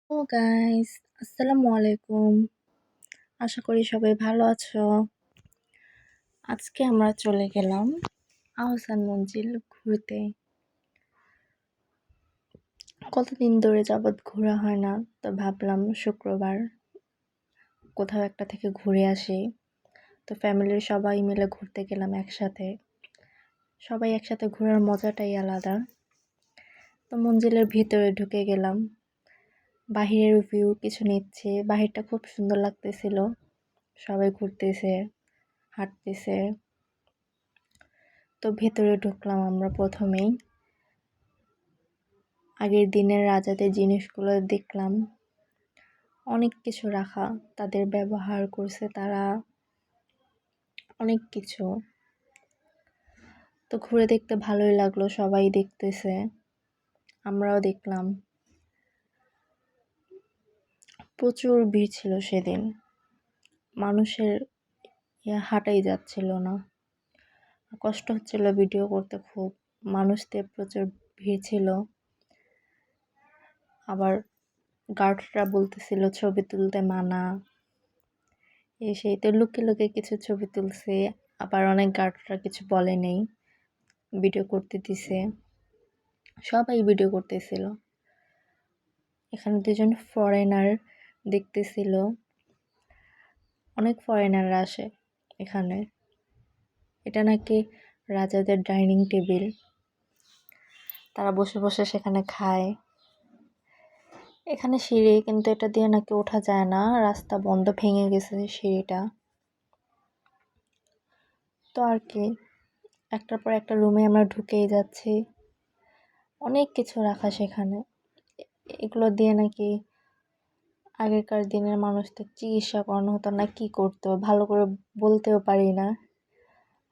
Guys, আসসালামু আলাইকুম। আশা করি সবাই ভালো আছো। আজকে আমরা চলে গেলাম আহসান মঞ্জিল ঘুরতে। কতদিন ধরে যাবৎ ঘোরা হয় না, তো ভাবলাম শুক্রবার কোথাও একটা থেকে ঘুরে আসি। তো ফ্যামিলির সবাই মিলে ঘুরতে গেলাম একসাথে। সবাই একসাথে ঘোরার মজাটাই আলাদা। তো মঞ্জিলের ভিতরে ঢুকে গেলাম। বাহিরের ভিউ কিছু নিচ্ছে, বাহিরটা খুব সুন্দর লাগতেছিল। সবাই ঘুরতেছে, হাঁটতেছে। তো ভেতরে ঢুকলাম আমরা প্রথমেই। আগের দিনের রাজাদের জিনিসগুলো দেখলাম, অনেক কিছু রাখা, তাদের ব্যবহার করছে তারা অনেক কিছু। তো ঘুরে দেখতে ভালোই লাগলো, সবাই দেখতেছে, আমরাও দেখলাম। প্রচুর ভিড় ছিল সেদিন, মানুষের হাঁটাই যাচ্ছিল না, কষ্ট হচ্ছিল ভিডিও করতে খুব। মানুষদের প্রচুর ভিড় ছিল। আবার গার্ডরা বলতেছিল ছবি তুলতে মানা, সেই তো লুকিয়ে লুকিয়ে কিছু ছবি তুলছে। আবার অনেক গার্ডরা কিছু বলে নেই, ভিডিও করতে দিছে, সবাই ভিডিও করতেছিল। এখানে দুজন ফরেনার দেখতেছিল, অনেক ফরেনাররা আসে এখানে। এটা নাকি রাজাদের ডাইনিং টেবিল, তারা বসে বসে সেখানে খায়। এখানে সিঁড়ি, কিন্তু এটা দিয়ে নাকি ওঠা যায় না, রাস্তা বন্ধ, ভেঙে গেছে সিঁড়িটা। তো আর কি, একটার পর একটা রুমে আমরা ঢুকেই যাচ্ছি। অনেক কিছু রাখা সেখানে, এগুলো দিয়ে নাকি আগেকার দিনের মানুষদের চিকিৎসা করানো হতো না, কি করতো ভালো করে বলতেও পারি না।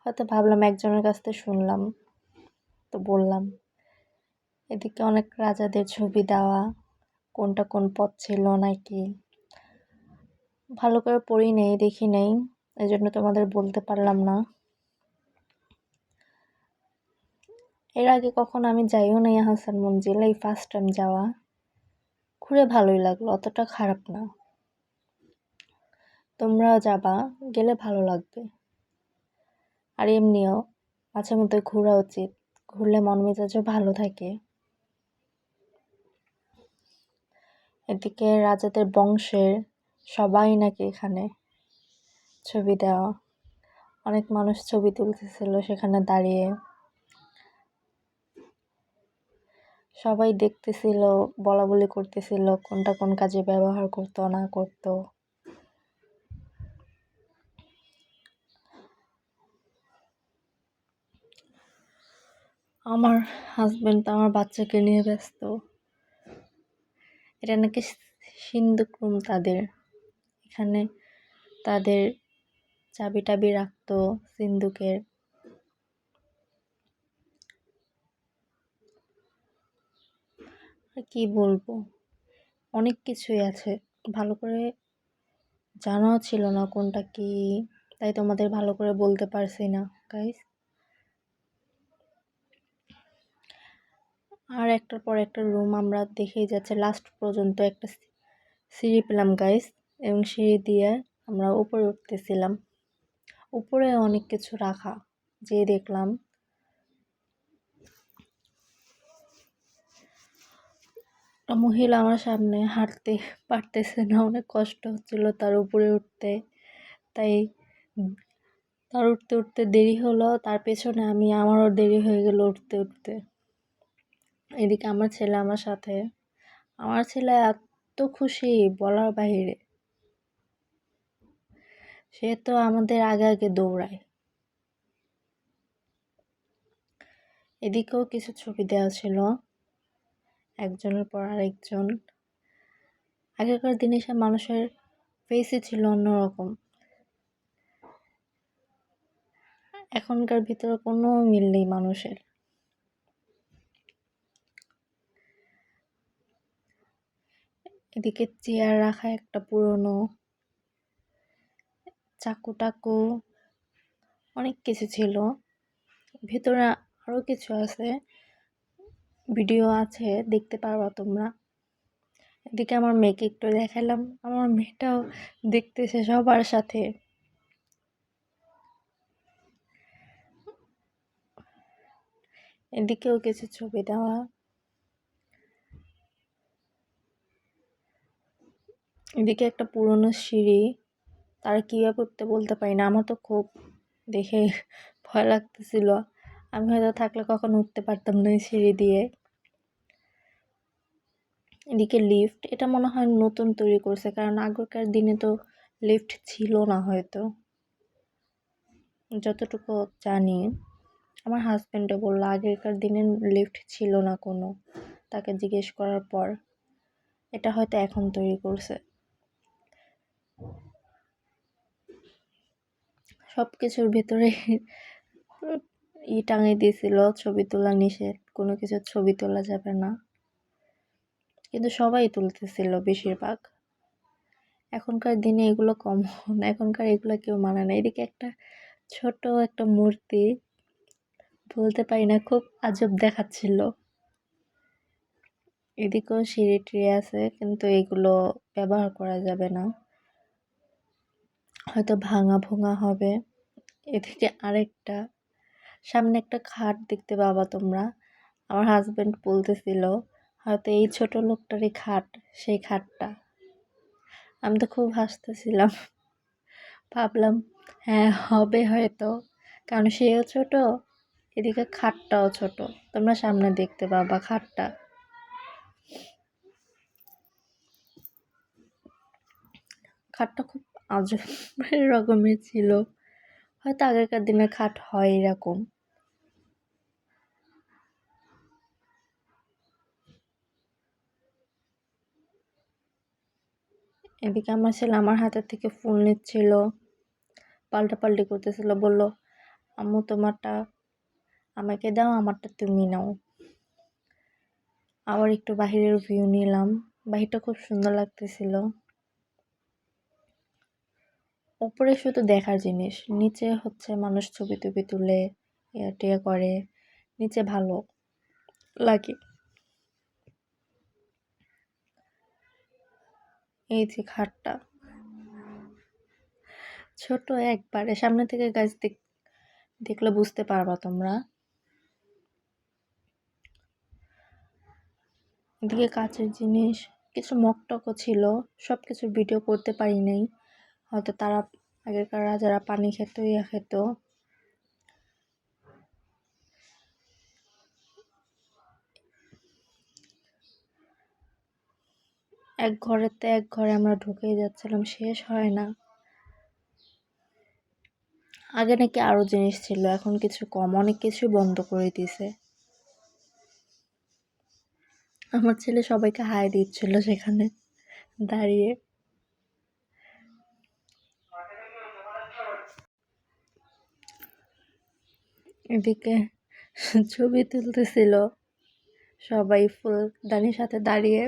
হয়তো ভাবলাম একজনের কাছ থেকে শুনলাম, তো বললাম। এদিকে অনেক রাজাদের ছবি দেওয়া, কোনটা কোন পথ ছিল নাকি ভালো করে পড়ি নেই, দেখি নেই, এই জন্য তোমাদের বলতে পারলাম না। এর আগে কখনো আমি যাইও নাই আহসান মঞ্জিল, এই ফার্স্ট টাইম যাওয়া। ঘুরে ভালোই লাগলো, অতটা খারাপ না। তোমরাও যাবা, গেলে ভালো লাগবে। আর এমনিও মাঝে মধ্যে ঘোরা উচিত, ঘুরলে মন মেজাজও ভালো থাকে। এদিকে রাজাদের বংশের সবাই নাকি এখানে ছবি দেওয়া, অনেক মানুষ ছবি তুলতেছিল সেখানে দাঁড়িয়ে। সবাই দেখতেছিল, বলা বলি করতেছিল কোনটা কোন কাজে ব্যবহার করতো না করতো। আমার হাজবেন্ড তো আমার বাচ্চাকে নিয়ে ব্যস্ত। এটা নাকি সিন্ধুক রুম তাদের, এখানে তাদের চাবি টাবি রাখতো সিন্ধুকের। আর কি বলবো, অনেক কিছুই আছে, ভালো করে জানাও ছিল না কোনটা কি, তাই তোমাদের ভালো করে বলতে পারছি না গাইস। আর একটার পর একটা রুম আমরা দেখেই যাচ্ছে, লাস্ট পর্যন্ত একটা সিঁড়ি পেলাম গাইস, এবং সিঁড়ি দিয়ে আমরা উপরে উঠতেছিলাম। উপরে অনেক কিছু রাখা, যে দেখলাম। মহিলা আমার সামনে হাঁটতে পারতেছে না, অনেক কষ্ট হচ্ছিল তার উপরে উঠতে, তাই তার উঠতে উঠতে দেরি হলো, তার পেছনে আমি, আমারও দেরি হয়ে গেল উঠতে উঠতে। এদিকে আমার ছেলে আমার সাথে, আমার ছেলে এত খুশি বলার বাহিরে, সে তো আমাদের আগে আগে দৌড়ায়। এদিকেও কিছু ছবি দেওয়া ছিল, একজনের পর আরেকজন। আগেকার দিনে সব মানুষের ফেসই ছিল অন্যরকম, এখনকার ভিতরে কোনো মিল নেই মানুষের। এদিকে চেয়ার রাখা একটা পুরনো, চাকু টাকু, অনেক কিছু ছিল। ভেতরে আরো কিছু আছে, ভিডিও আছে, দেখতে পারবা তোমরা। এদিকে আমার মেয়েকে একটু দেখালাম, আমার মেয়েটাও দেখতেছে সবার সাথে। এদিকেও কিছু ছবি দেওয়া। এদিকে একটা পুরনো সিঁড়ি, তারা কীভাবে উঠতে বলতে পারি না, আমার তো খুব দেখে ভয় লাগতেছিল। আমি হয়তো থাকলে কখনো উঠতে পারতাম না এই সিঁড়ি দিয়ে। এদিকে লিফট, এটা মনে হয় নতুন তৈরি করছে, কারণ আগেকার দিনে তো লিফট ছিল না হয়তো, যতটুকু জানি। আমার হাজব্যান্ডও বললো আগেকার দিনে লিফট ছিল না কোনো, তাকে জিজ্ঞেস করার পর এটা হয়তো এখন তৈরি করছে। সব কিছুর ভিতরে টাঙিয়ে দিয়েছিল, ছবি তোলা নিষেধ, কোনো কিছুর ছবি তোলা যাবে না, কিন্তু সবাই তুলতেছিল বেশিরভাগ। এখনকার দিনে এগুলো কমন, এখনকার এগুলো কেউ মানে না। এদিকে একটা ছোট একটা মূর্তি, বলতে পারি না, খুব আজব দেখাচ্ছিল। এদিকেও সিঁড়ি টিড়ি আছে, কিন্তু এগুলো ব্যবহার করা যাবে না, হয়তো ভাঙা ভোঙা হবে। এদিকে আরেকটা, সামনে একটা খাট দেখতে পাবা তোমরা। আমার হাজবেন্ড বলতেছিল হয়তো এই ছোট লোকটারই খাট, সেই খাটটা। আমি তো খুব হাসতেছিলাম, ভাবলাম হ্যাঁ হবে হয়তো, কারণ সেও ছোট, এদিকে খাটটাও ছোট। তোমরা সামনে দেখতে পাবা খাটটা। খাটটা খুব আজব রকমের ছিল, হয়তো আগেকার দিনের খাট হয় এরকম। এদিকে আমার ছেলে আমার হাতের থেকে ফুল নিচ্ছিল, পাল্টাপাল্টি করতেছিল, বলল আম্মু তোমারটা আমাকে দাও, আমারটা তুমি নাও। আবার একটু বাহিরের ভিউ নিলাম, বাহিরটা খুব সুন্দর লাগতেছিল। উপরে শুধু দেখার জিনিস, নিচে হচ্ছে মানুষ ছবি টবি তুলে টিয়া করে, নিচে ভালো লাগে। এই যে খাটটা ছোট একবারে, সামনে থেকে গাছ দেখলে বুঝতে পারবা তোমরা। এদিকে কাচের জিনিস, কিছু মগটকও ছিল, সব কিছু ভিডিও করতে পারি নাই, হয়তো তারা আগেকার রাজারা পানি খেত, ইয়া খেত। এক ঘরেতে এক ঘরে আমরা ঢুকেই যাচ্ছিলাম, শেষ হয় না। আগে নাকি আরো জিনিস ছিল, এখন কিছু কম, অনেক কিছু বন্ধ করে দিছে। আমার ছেলে সবাইকে হাই দিচ্ছিল সেখানে দাঁড়িয়ে। এদিকে ছবি তুলতেছিল সবাই ফুলদানির সাথে দাঁড়িয়ে।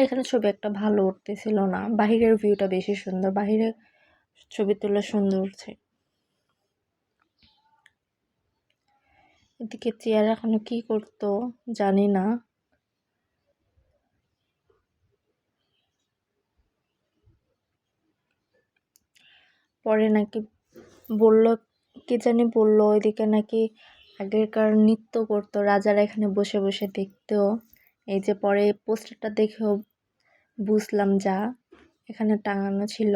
এখানে ছবি একটা ভালো উঠতেছিল না, বাহিরের ভিউটা বেশি সুন্দর, বাহিরে ছবি তোলা সুন্দর উঠছে। এদিকে চেয়ার এখনো কি করতো জানি না। পরে নাকি বললো, কে জানি বললো ওইদিকে নাকি আগেকার নৃত্য করতো, রাজারা এখানে বসে বসে দেখতো। এই যে পরে পোস্টারটা দেখেও বুঝলাম যা এখানে টাঙানো ছিল।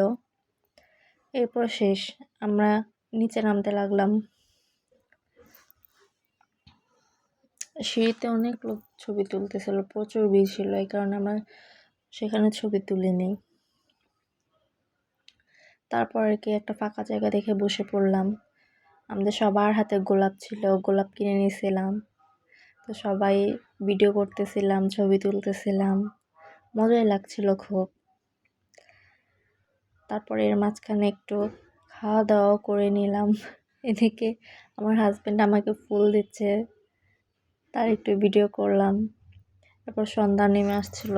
এরপর শেষ, আমরা নিচে নামতে লাগলাম। সিঁড়িতে অনেক লোক ছবি তুলতেছিল, প্রচুর ভিড় ছিল, এই কারণে আমরা সেখানে ছবি তুলিনি। তারপর আর কি একটা ফাঁকা জায়গা দেখে বসে পড়লাম। আমাদের সবার হাতে গোলাপ ছিল, গোলাপ কিনে নিয়েছিলাম, তো সবাই ভিডিও করতেছিলাম, ছবি তুলতেছিলাম, মজাই লাগছিল খুব। তারপরে এর মাঝখানে একটু খাওয়া দাওয়া করে নিলাম। এদিকে আমার হাজব্যান্ড আমাকে ফুল দিচ্ছে, তার একটু ভিডিও করলাম। তারপর সন্ধ্যা নেমে আসছিল,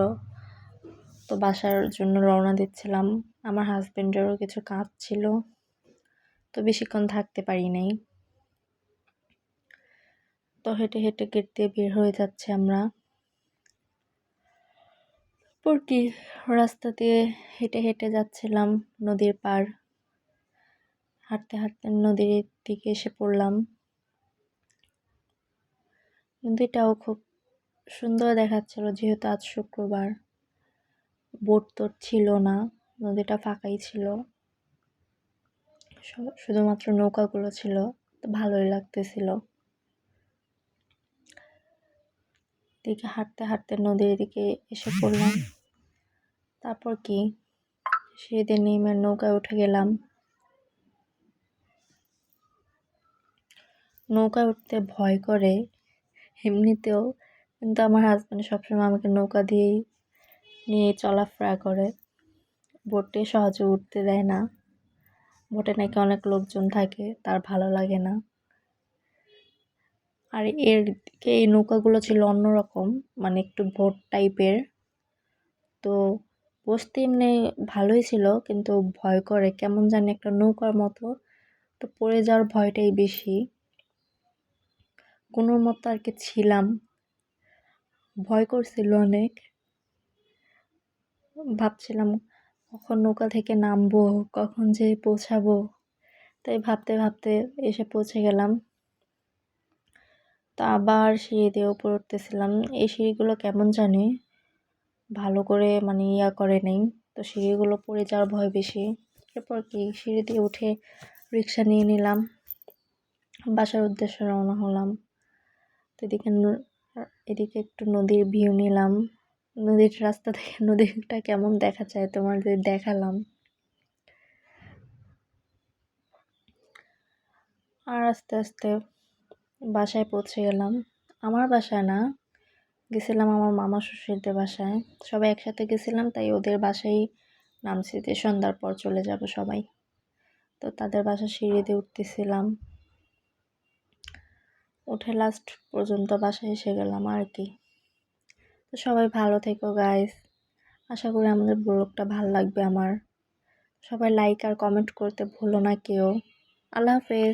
তো বাসার জন্য রওনা দিচ্ছিলাম। আমার হাজব্যান্ডেরও কিছু কাজ ছিল, তো বেশিক্ষণ থাকতে পারি নাই, তো হেঁটে হেঁটে গেট দিয়ে বের হয়ে যাচ্ছে আমরা। তারপর কি রাস্তা দিয়ে হেঁটে হেঁটে যাচ্ছিলাম নদীর পাড়, হাঁটতে হাঁটতে নদীর দিকে এসে পড়লাম। নদীটাও খুব সুন্দর দেখাচ্ছিল, যেহেতু আজ শুক্রবার, বোট টোট ছিল না, নদীটা ফাঁকাই ছিল, শুধুমাত্র নৌকাগুলো ছিল, তো ভালোই লাগতেছিল। দিকে হাঁটতে হাঁটতে নদীর দিকে এসে পড়লাম। তারপর কি সেদিন নেমে নৌকায় উঠে গেলাম। নৌকায় উঠতে ভয় করে এমনিতেও, কিন্তু আমার হাজব্যান্ড সবসময় আমাকে নৌকা দিয়েই নিয়ে চলাফেরা করে। বোটে সহজে উঠতে দেয় না, বোটে নাকি অনেক লোকজন থাকে, তার ভালো লাগে না। আর এই নৌকাগুলো ছিল অন্যরকম, মানে একটু বোট টাইপের, তো বসতে এমনি ভালোই ছিল, কিন্তু ভয় করে, কেমন জানি একটা নৌকার মতো, তো পড়ে যাওয়ার ভয়টাই বেশি। কোনো মতো আর কি ছিলাম, ভয় করছিল অনেক, ভাবছিলাম কখন নৌকা থেকে নামবো, কখন যে পৌঁছাবো, তাই ভাবতে ভাবতে এসে পৌঁছে গেলাম। তা আবার সিঁড়ি দিয়ে উপরে উঠতেছিলাম, এই সিঁড়িগুলো কেমন জানি ভালো করে মানে করে নেই, তো সিঁড়িগুলো পড়ে যাওয়ার ভয় বেশি। এরপর কি সিঁড়ি দিয়ে উঠে রিক্সা নিয়ে নিলাম, বাসার উদ্দেশ্যে রওনা হলাম। তো এদিকে একটু নদীর ভিউ নিলাম, নদীর রাস্তা থেকে নদীটা কেমন দেখা যায় তোমাদের দেখালাম। আর আস্তে আস্তে বাসায় পৌঁছে গেলাম। আমার বাসায় না, গেছিলাম আমার মামা শ্বশুরদের বাসায়, সবাই একসাথে গেছিলাম, তাই ওদের বাসায় নামছি, যে সন্ধ্যার পর চলে যাব সবাই। তো তাদের বাসা সিঁড়ি দিয়ে উঠতেছিলাম, উঠে লাস্ট পর্যন্ত বাসায় এসে গেলাম আর কি। তো সবাই ভালো থেকো গাইস, আশা করি আমাদের ব্লগটা ভালো লাগবে আমার। সবাই লাইক আর কমেন্ট করতে ভুলো না কেউ। আল্লাহ হাফেজ।